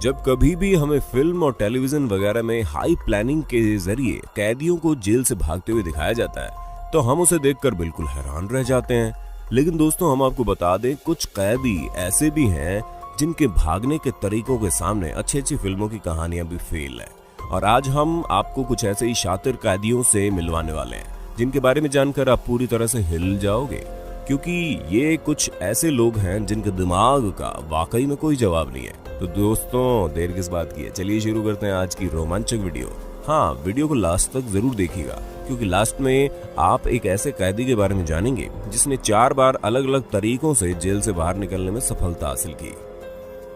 जब कभी भी हमें फिल्म और टेलीविजन वगैरह में हाई प्लानिंग के जरिए कैदियों को जेल से भागते हुए दिखाया जाता है तो हम उसे देखकर बिल्कुल हैरान रह जाते हैं। लेकिन दोस्तों, हम आपको बता दें, कुछ कैदी ऐसे भी हैं जिनके भागने के तरीकों के सामने अच्छी अच्छी फिल्मों की कहानियां भी फेल है। और आज हम आपको कुछ ऐसे ही शातिर कैदियों से मिलवाने वाले हैं जिनके बारे में जानकर आप पूरी तरह से हिल जाओगे, क्योंकि ये कुछ ऐसे लोग हैं जिनके दिमाग का वाकई में कोई जवाब नहीं है। तो दोस्तों, देर किस बात की है, चलिए शुरू करते हैं आज की रोमांचक वीडियो। हाँ, वीडियो को लास्ट तक जरूर देखिएगा, क्योंकि लास्ट में आप एक ऐसे कैदी के बारे में जानेंगे जिसने 4 बार अलग अलग तरीकों से जेल से बाहर निकलने में सफलता हासिल की।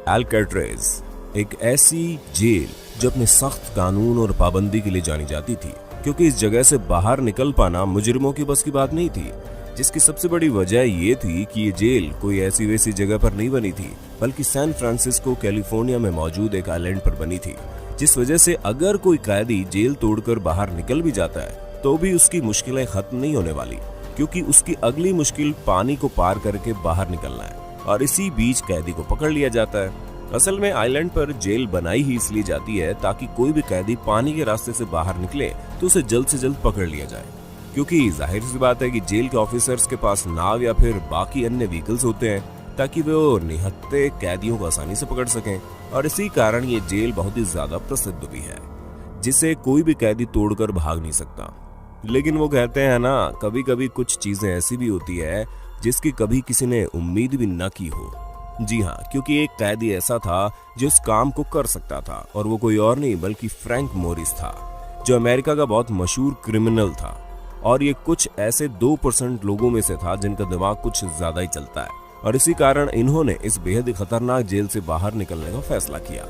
अल्काट्रेज एक ऐसी जेल जो अपने सख्त कानून और पाबंदी के लिए जानी जाती थी, क्योंकि इस जगह से बाहर निकल पाना मुजरिमों की बस की बात नहीं थी। जिसकी सबसे बड़ी वजह ये थी कि ये जेल कोई ऐसी वैसी जगह पर नहीं बनी थी, बल्कि सैन फ्रांसिस्को कैलिफोर्निया में मौजूद एक आइलैंड पर बनी थी। जिस वजह से अगर कोई कैदी जेल तोड़कर बाहर निकल भी जाता है तो भी उसकी मुश्किलें खत्म नहीं होने वाली, क्योंकि उसकी अगली मुश्किल पानी को पार करके बाहर निकलना है, और इसी बीच कैदी को पकड़ लिया जाता है। असल में आइलैंड पर जेल बनाई ही इसलिए जाती है ताकि कोई भी कैदी पानी के रास्ते से बाहर निकले तो उसे जल्द से जल्द पकड़ लिया जाए, क्योंकि जाहिर सी बात है कि जेल के ऑफिसर्स के पास नाव या फिर बाकी अन्य व्हीकल्स होते हैं ताकि वो निहत्थे कैदियों को आसानी से पकड़ सकें। और इसी कारण ये जेल बहुत ही ज्यादा प्रसिद्ध भी है, जिसे कोई भी कैदी तोड़कर भाग नहीं सकता। लेकिन वो कहते हैं ना, कभी कभी कुछ चीजें ऐसी भी होती है जिसकी कभी किसी ने उम्मीद भी न की हो। जी हाँ, क्योंकि एक कैदी ऐसा था जो इस काम को कर सकता था, और वो कोई और नहीं बल्कि फ्रैंक मोरिस था, जो अमेरिका का बहुत मशहूर क्रिमिनल था। और ये कुछ ऐसे 2% लोगों में से था जिनका दिमाग कुछ ज्यादा ही चलता है, और इसी कारण इन्होंने इस बेहद ही खतरनाक जेल से बाहर निकलने का फैसला किया,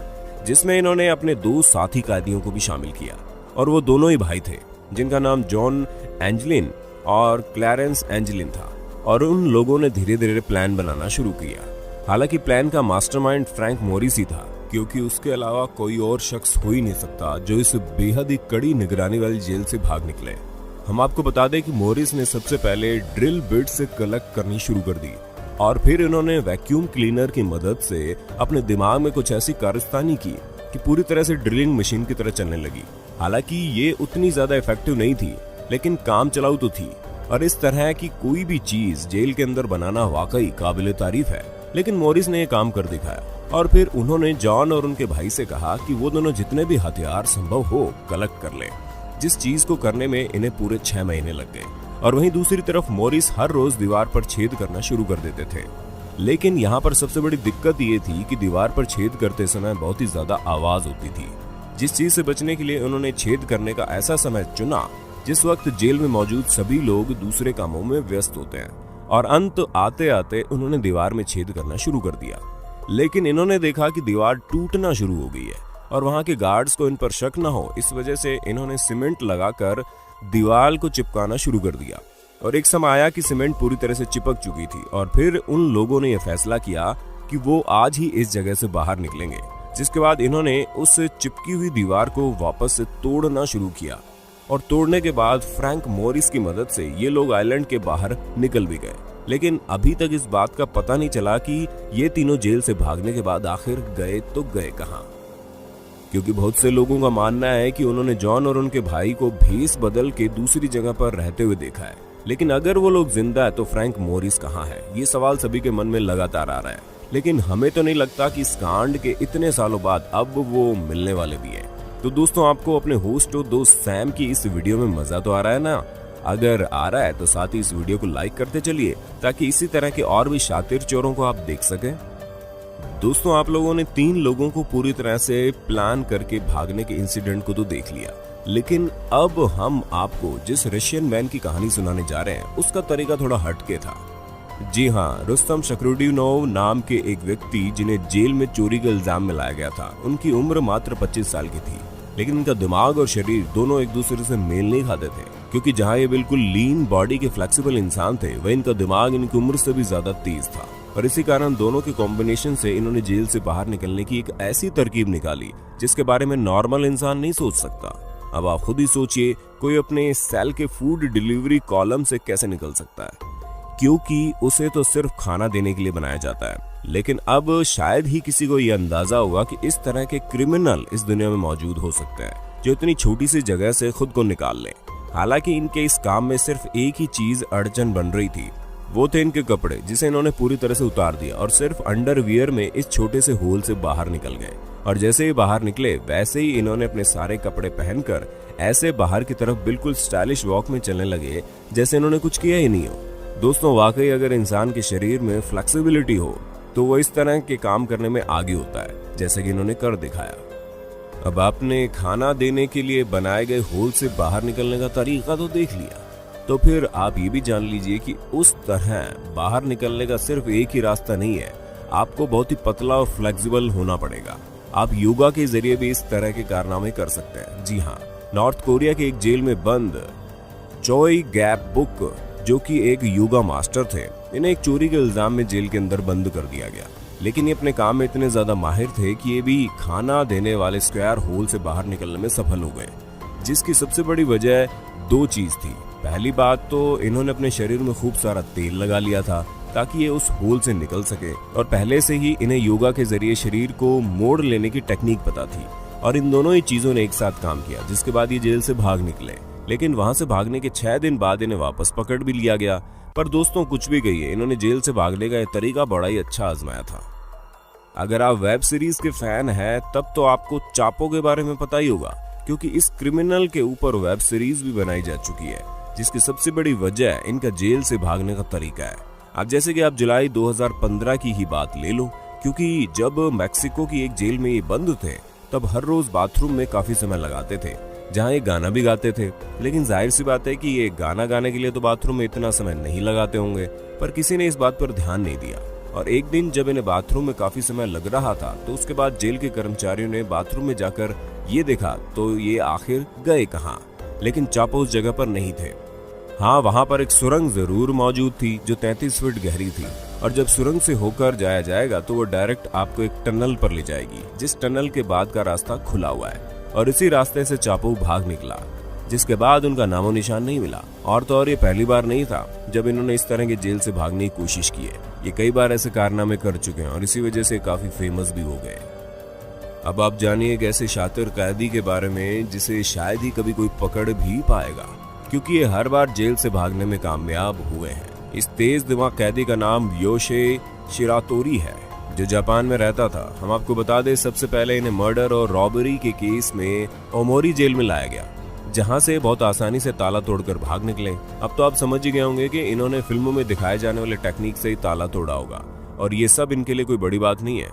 जिसमें इन्होंने अपने 2 साथी कैदियों को भी शामिल किया। और वो दोनों ही भाई थे, जिनका नाम जॉन एंजलिन और क्लैरेंस एंजलिन था। और उन लोगों ने धीरे धीरे प्लान बनाना शुरू किया। हालांकि प्लान का मास्टरमाइंड फ्रैंक मोरिस ही था, क्योंकि उसके अलावा कोई और शख्स हो ही नहीं सकता जो इस बेहद ही कड़ी निगरानी वाली जेल से भाग निकले। हम आपको बता दें कि मोरिस ने सबसे पहले ड्रिल बिट से कलेक्ट करनी शुरू कर दी, और फिर इन्होंने वैक्यूम क्लीनर की मदद से अपने दिमाग में कुछ ऐसी कारस्तानी की कि पूरी तरह से ड्रिलिंग मशीन की तरह चलने लगी। हालांकि ये उतनी ज्यादा इफेक्टिव नहीं थी, लेकिन काम चलाऊ तो थी। और इस तरह की कोई भी चीज जेल के अंदर बनाना वाकई काबिल तारीफ है। लेकिन मोरिस ने यह काम कर दिखाया, और फिर उन्होंने जॉन और उनके भाई से कहा कि वो दोनों जितने भी हथियार संभव हो कलेक्ट कर लें, जिस चीज को करने में इन्हें पूरे 6 महीने लग गए। और वहीं दूसरी तरफ मोरिस हर रोज दीवार पर छेद करना शुरू कर देते थे। लेकिन यहाँ पर सबसे बड़ी दिक्कत ये थी कि दीवार पर छेद करते समय बहुत ही ज्यादा आवाज होती थी, जिस चीज से बचने के लिए उन्होंने छेद करने का ऐसा समय चुना जिस वक्त जेल में मौजूद सभी लोग दूसरे कामों में व्यस्त होते हैं। और अंत आते आते उन्होंने दीवार में छेद करना शुरू कर दिया। लेकिन इन्होंने देखा कि दीवार टूटना शुरू हो गई है, और वहां के गार्ड्स को इन पर शक न हो, इस वजह से इन्होंने सीमेंट लगाकर दीवार को चिपकाना शुरू कर दिया। और एक समय आया कि सीमेंट पूरी तरह से चिपक चुकी थी, और फिर उन लोगों ने यह फैसला किया कि वो आज ही इस जगह से बाहर निकलेंगे। जिसके बाद इन्होंने उस चिपकी हुई दीवार को वापस से तोड़ना शुरू किया, और तोड़ने के बाद फ्रैंक मोरिस की मदद से ये लोग आइलैंड के बाहर निकल भी गए। लेकिन अभी तक इस बात का पता नहीं चला कि ये तीनों जेल से भागने के बाद आखिर गए तो गए कहां, क्योंकि बहुत से लोगों का मानना है कि उन्होंने जॉन और उनके भाई को भेस बदल के दूसरी जगह पर रहते हुए देखा है। लेकिन अगर वो लोग जिंदा है तो फ्रैंक मोरिस कहां है, ये सवाल सभी के मन में लगातार आ रहा है। लेकिन हमें तो नहीं लगता कि इस कांड के इतने सालों बाद अब वो मिलने वाले भी हैं। तो दोस्तों, आपको अपने होस्ट और दोस्त सैम की इस वीडियो में मजा तो आ रहा है ना? अगर आ रहा है तो साथ ही इस वीडियो को लाइक करते चलिए, ताकि इसी तरह के और भी शातिर चोरों को आप देख सकें। दोस्तों, आप लोगों ने 3 लोगों को पूरी तरह से प्लान करके भागने के इंसिडेंट को तो देख लिया, लेकिन अब हम आपको जिस रशियन मैन की कहानी सुनाने जा रहे हैं उसका तरीका थोड़ा हटके था। जी हाँ, रुस्तम शकरुडिनोव नाम के एक व्यक्ति जिन्हें जेल में चोरी का इल्जाम में लाया गया था, उनकी उम्र मात्र 25 साल की थी। लेकिन इनका दिमाग और शरीर दोनों एक दूसरे से मेल नहीं खाते थे, क्योंकि जहाँ ये बिल्कुल लीन बॉडी के फ्लेक्सिबल इंसान थे, वह इनका दिमाग इनकी उम्र से भी ज्यादा तेज था। और इसी कारण दोनों के कॉम्बिनेशन से इन्होंने जेल से बाहर निकलने की एक ऐसी तरकीब निकाली जिसके बारे में नॉर्मल इंसान नहीं सोच सकता। अब आप खुद ही सोचिए, कोई अपने सेल के फूड डिलीवरी कॉलम से कैसे निकल सकता है? क्योंकि उसे तो सिर्फ खाना देने के लिए बनाया जाता है। लेकिन अब शायद ही किसी को यह अंदाजा होगा कि इस तरह के क्रिमिनल इस दुनिया में मौजूद हो सकते हैं जो इतनी छोटी सी जगह से खुद को निकाल लें। हालांकि इनके इस काम में सिर्फ एक ही चीज अड़चन बन रही थी, वो थे इनके कपड़े, जिसे इन्होंने पूरी तरह से उतार दिया और सिर्फ अंडरवियर में इस छोटे से होल से बाहर निकल गए। और जैसे ही बाहर निकले वैसे ही इन्होंने अपने सारे कपड़े पहनकर ऐसे बाहर की तरफ बिल्कुल स्टाइलिश वॉक में चलने लगे जैसे इन्होंने कुछ किया ही नहीं हो। दोस्तों, वाकई अगर इंसान के शरीर में फ्लेक्सिबिलिटी हो तो वो इस तरह के काम करने में आगे होता है, जैसे कि इन्होंने कर दिखाया। अब आपने खाना देने के लिए बनाए गए होल से बाहर निकलने का तरीका तो देख लिया, तो फिर आप ये भी जान लीजिए कि उस तरह बाहर निकलने का सिर्फ एक ही रास्ता नहीं है, आपको बहुत ही पतला और फ्लेक्सिबल होना पड़ेगा। आप योगा के जरिए भी इस तरह के कारनामे कर सकते हैं। जी हाँ, नॉर्थ कोरिया के एक जेल में बंद चोई गैप बुक, जो कि एक योगा मास्टर थे, इन्हें एक चोरी के इल्जाम में जेल के अंदर बंद कर दिया गया। लेकिन ये अपने काम में इतने ज्यादा माहिर थे कि ये भी खाना देने वाले स्क्वायर होल से बाहर निकलने में सफल हो गए, जिसकी सबसे बड़ी वजह दो चीज थी। पहली बात तो इन्होंने अपने शरीर में खूब सारा तेल लगा लिया था ताकि ये उस होल से निकल सके, और पहले से ही इन्हें योगा के जरिए शरीर को मोड़ लेने की टेक्निक पता थी। और इन दोनों ही चीजों ने एक साथ काम किया, जिसके बाद ये जेल से भाग निकले। लेकिन वहां से भागने के 6 दिन बाद इन्हें वापस पकड़ भी लिया गया। पर दोस्तों, कुछ भी कहिए, इन्होंने जेल से भागने का तरीका बड़ा ही अच्छा आजमाया था। अगर आप वेब सीरीज के फैन हैं तब तो आपको चापो के बारे में पता ही होगा, क्योंकि इस क्रिमिनल के ऊपर वेब सीरीज भी बनाई जा चुकी है, जिसकी सबसे बड़ी वजह इनका जेल से भागने का तरीका है। अब जैसे कि आप जुलाई 2015 की ही बात ले लो, क्योंकि जब मैक्सिको की एक जेल में ये बंद थे तब हर रोज बाथरूम में काफी समय लगाते थे, जहाँ ये गाना भी गाते थे। लेकिन जाहिर सी बात है कि ये गाना गाने के लिए तो बाथरूम में इतना समय नहीं लगाते होंगे, पर किसी ने इस बात पर ध्यान नहीं दिया। और एक दिन जब इन्हें बाथरूम में काफी समय लग रहा था तो उसके बाद जेल के कर्मचारियों ने बाथरूम में जाकर ये देखा तो ये आखिर गए कहाँ। लेकिन चापो उस जगह पर नहीं थे। हाँ, वहां पर एक सुरंग जरूर मौजूद थी जो 33 फीट गहरी थी, और जब सुरंग से होकर जाया जाएगा तो वो डायरेक्ट आपको एक टनल पर ले जाएगी, जिस टनल के बाद का रास्ता खुला हुआ है। और इसी रास्ते से चापो भाग निकला, जिसके बाद उनका नामो निशान नहीं मिला। और तो और ये पहली बार नहीं था जब इन्होंने इस तरह के जेल से भागने की कोशिश की है। ये कई बार ऐसे कारनामे कर चुके हैं और इसी वजह से काफी फेमस भी हो गए। अब आप जानिए एक ऐसे शातिर कैदी के बारे में जिसे शायद ही कभी कोई पकड़ भी पाएगा, क्योंकि ये हर बार जेल से भागने में कामयाब हुए हैं। इस तेज दिमाग कैदी का नाम योशे शिरातोरी है, जो जापान में रहता था। हम आपको बता दें, सबसे पहले इन्हें मर्डर और रॉबरी के केस में ओमोरी जेल में लाया गया, जहां से बहुत आसानी से ताला तोड़कर भाग निकले। अब तो आप समझ ही गए होंगे कि इन्होंने फिल्मों में दिखाए जाने वाले टेक्निक से ही ताला तोड़ा होगा, और ये सब इनके लिए कोई बड़ी बात नहीं है।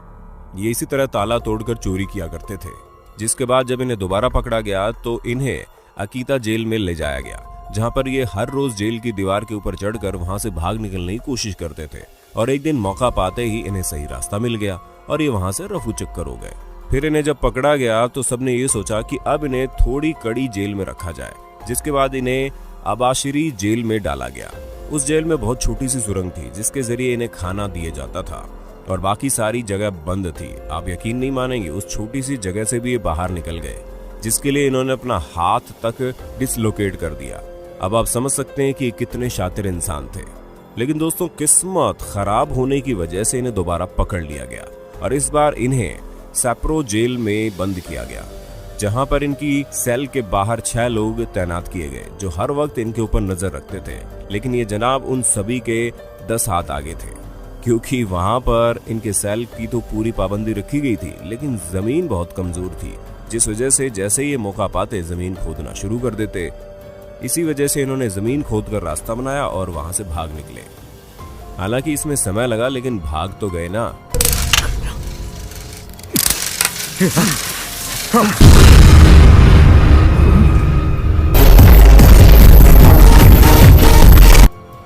ये इसी तरह ताला तोड़कर चोरी किया करते थे। जिसके बाद जब इन्हें दोबारा पकड़ा गया तो इन्हें अकीता जेल में ले जाया गया, जहां पर ये हर रोज जेल की दीवार के ऊपर चढ़कर वहां से भाग निकलने की कोशिश करते थे। और एक दिन मौका पाते ही इन्हें सही रास्ता मिल गया और ये वहां से रफू चक्कर हो गए। फिर इन्हें जब पकड़ा गया तो सबने ये सोचा कि अब इन्हें थोड़ी कड़ी जेल में रखा जाए, जिसके बाद इन्हें अबाशिरी जेल में डाला गया। उस जेल में बहुत छोटी सी सुरंग थी जिसके जरिए इन्हें खाना दिया जाता था, और बाकी सारी जगह बंद थी। आप यकीन नहीं मानेंगे, उस छोटी सी जगह से भी ये बाहर निकल गए, जिसके लिए इन्होंने अपना हाथ तक डिसलोकेट कर दिया। अब आप समझ सकते हैं कि कितने शातिर इंसान थे। लेकिन दोस्तों, किस्मत खराब होने की वजह से इन्हें दोबारा पकड़ लिया गया और इस बार इन्हें सैप्रो जेल में बंद किया गया, जहां पर इनकी सेल के बाहर 6 लोग तैनात किए गए जो हर वक्त इनके ऊपर नजर रखते थे। लेकिन ये जनाब उन सभी के 10 हाथ आगे थे, क्योंकि वहां पर इनके सेल की तो पूरी पाबंदी रखी गई थी, लेकिन जमीन बहुत कमजोर थी, जिस वजह से जैसे ये मौका पाते जमीन खोदना शुरू कर देते। इसी वजह से इन्होंने जमीन खोदकर रास्ता बनाया और वहां से भाग निकले। हालांकि इसमें समय लगा, लेकिन भाग तो गए ना।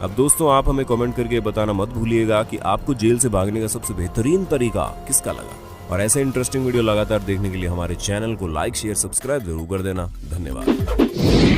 अब दोस्तों, आप हमें कमेंट करके बताना मत भूलिएगा कि आपको जेल से भागने का सबसे बेहतरीन तरीका किसका लगा। और ऐसे इंटरेस्टिंग वीडियो लगातार देखने के लिए हमारे चैनल को लाइक, शेयर, सब्सक्राइब जरूर कर देना। धन्यवाद।